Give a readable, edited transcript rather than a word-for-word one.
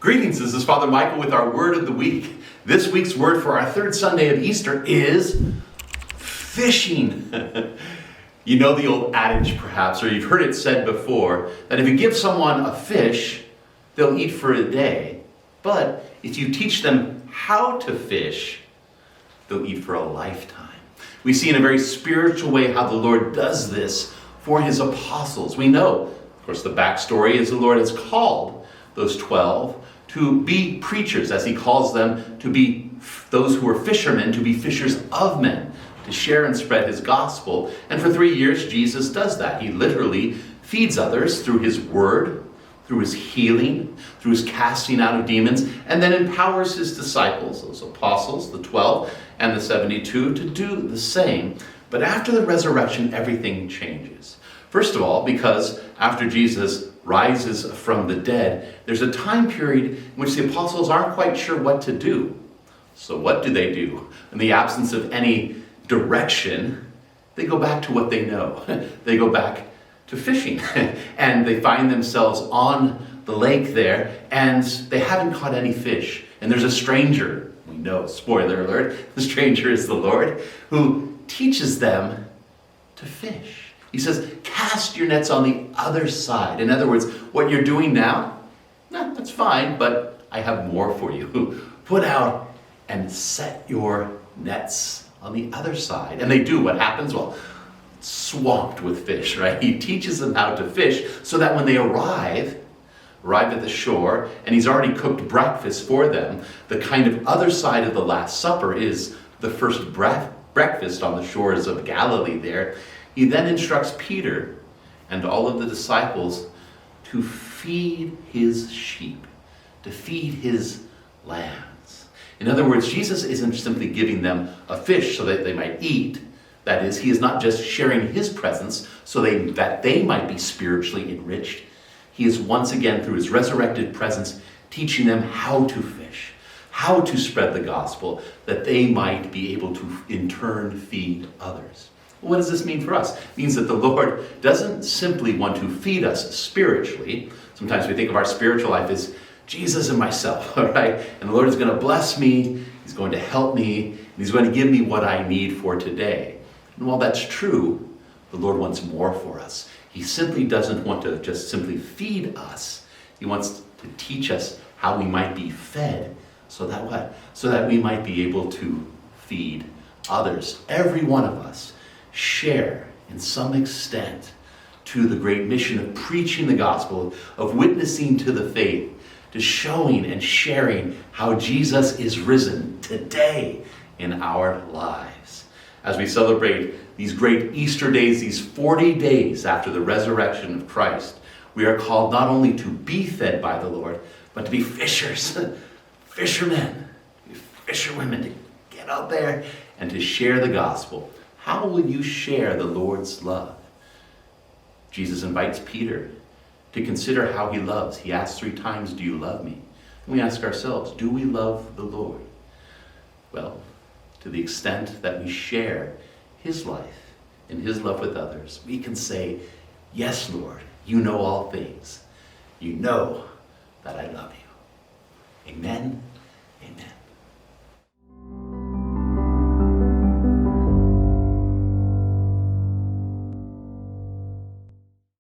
Greetings, this is Father Michael with our Word of the Week. This week's word for our third Sunday of Easter is fishing. You know the old adage perhaps, or you've heard it said before, that if you give someone a fish, they'll eat for a day. But if you teach them how to fish, they'll eat for a lifetime. We see in a very spiritual way how the Lord does this for his apostles. We know, of course, the backstory is the Lord has called those 12 to be preachers, as he calls them, to be those who are fishermen, to be fishers of men, to share and spread his gospel. And for 3 years, Jesus does that. He literally feeds others through his word, through his healing, through his casting out of demons, and then empowers his disciples, those apostles, the 12 and the 72, to do the same. But after the resurrection, everything changes. First of all, because after Jesus rises from the dead, there's a time period in which the apostles aren't quite sure what to do. So what do? In the absence of any direction, they go back to what they know. They go back to fishing. And they find themselves on the lake there, and they haven't caught any fish. And there's a stranger, we know, spoiler alert, the stranger is the Lord, who teaches them to fish. He says, cast your nets on the other side. In other words, what you're doing now, that's fine, but I have more for you. Put out and set your nets on the other side. And they do. What happens? Well, swamped with fish, right? He teaches them how to fish so that when they arrive at the shore, and he's already cooked breakfast for them, the kind of other side of the Last Supper is the first breakfast on the shores of Galilee there. He then instructs Peter and all of the disciples to feed his sheep, to feed his lambs. In other words, Jesus isn't simply giving them a fish so that they might eat. That is, he is not just sharing his presence so that they might be spiritually enriched. He is once again, through his resurrected presence, teaching them how to fish, how to spread the gospel, that they might be able to in turn feed others. What does this mean for us? It means that the Lord doesn't simply want to feed us spiritually. Sometimes we think of our spiritual life as Jesus and myself, all right? And the Lord is going to bless me, he's going to help me, and he's going to give me what I need for today. And while that's true, the Lord wants more for us. He simply doesn't want to just simply feed us. He wants to teach us how we might be fed, so that what? So that we might be able to feed others. Every one of us share in some extent to the great mission of preaching the gospel, of witnessing to the faith, to showing and sharing how Jesus is risen today in our lives. As we celebrate these great Easter days, these 40 days after the resurrection of Christ, we are called not only to be fed by the Lord, but to be fishers, fishermen, fisherwomen, to get out there and to share the gospel. How will you share the Lord's love? Jesus invites Peter to consider how he loves. He asks 3 times, do you love me? And we ask ourselves, do we love the Lord? Well, to the extent that we share his life and his love with others, we can say, yes, Lord, you know all things. You know that I love you. Amen. Amen.